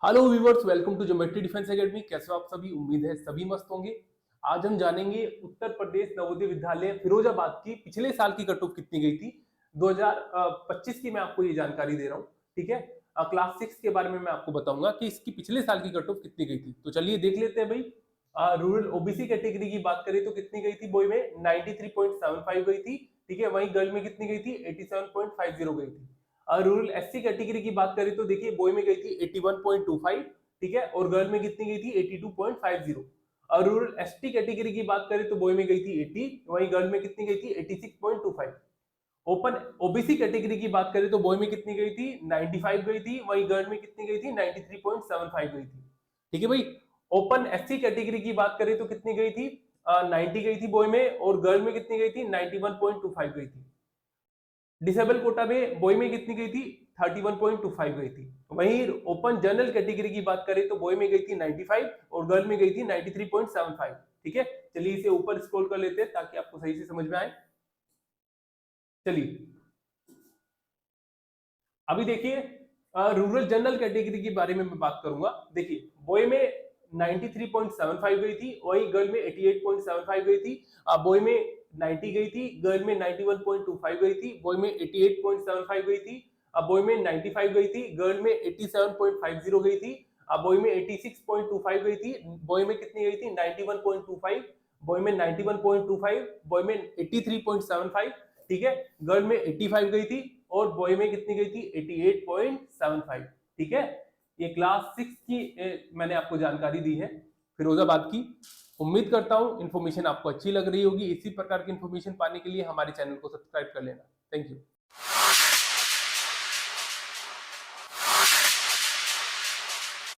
Hello viewers, welcome to geometry defence academy. कैसे हो आप सभी? उम्मीद है सभी मस्त होंगे। आज हम जानेंगे उत्तर प्रदेश नवोदय विद्यालय फिरोजाबाद की पिछले साल की कट ऑफ कितनी गई थी। 2025 की मैं आपको ये जानकारी दे रहा हूँ। ठीक है, क्लास 6 के बारे में मैं आपको बताऊंगा कि इसकी पिछले साल की कट ऑफ कितनी गई थी। तो चलिए देख लेते हैं भाई। रूरल ओबीसी कैटेगरी की बात करें तो कितनी गई थी? बॉय में 93.75 गई थी। ठीक है, वहीं गर्ल में कितनी गई थी? 87.50 गई थी। रूरल एससी कैटेगरी की बात करें तो देखिए बॉय में गई थी 81.25। ठीक है, और गर्ल में कितनी गई थी? 82.50। और रूरल एसटी कैटेगरी की बात करें तो बॉय में गई थी 80, वहीं गर्ल में कितनी गई थी? 86.25। ओपन ओबीसी कैटेगरी की बात करें तो बॉय में कितनी गई थी? 95 गई थी, वहीं गर्ल में कितनी गई थी? 93.75 गई थी। ठीक है भाई। ओपन एससी कैटेगरी की बात करें तो कितनी गई थी? 90 गई थी बॉय में, और गर्ल में कितनी गई थी? 91.25 गई थी। डिसेबल कोटा में बॉय में कितनी गई थी? 31.25 गई थी। वहीं ओपन जनरल कैटेगरी की बात करें तो बॉय में गई थी 95 और गर्ल में गई थी 93.75। ठीक है, चलिए इसे ऊपर स्क्रॉल कर लेते हैं ताकि आपको सही से समझ में आए। चलिए अभी देखिए, रूरल जनरल कैटेगरी के बारे में मैं बात करूंगा। देखिए बॉय में 93.75 गई थी, वही गर्ल में 88.75 गई थी। बॉय में 90 गई थी, गर्ल में 91.25 गई थी, बॉय में 88.75 गई थी। बॉय में 95 गई थी, गर्ल में 87.50 गई थी। बॉय में 86.25 गई थी, बॉय में कितनी गई थी? 91.25। बॉय में 91.25, बॉय में 83.75। ठीक है, गर्ल में 85 गई थी, और बॉय में कितनी गई थी? 88.75। ठीक है, ये क्लास 6 की मैंने आपको जानकारी दी है फिरोजाबाद की। उम्मीद करता हूं इन्फॉर्मेशन आपको अच्छी लग रही होगी। इसी प्रकार की इन्फॉर्मेशन पाने के लिए हमारे चैनल को सब्सक्राइब कर लेना। Thank you.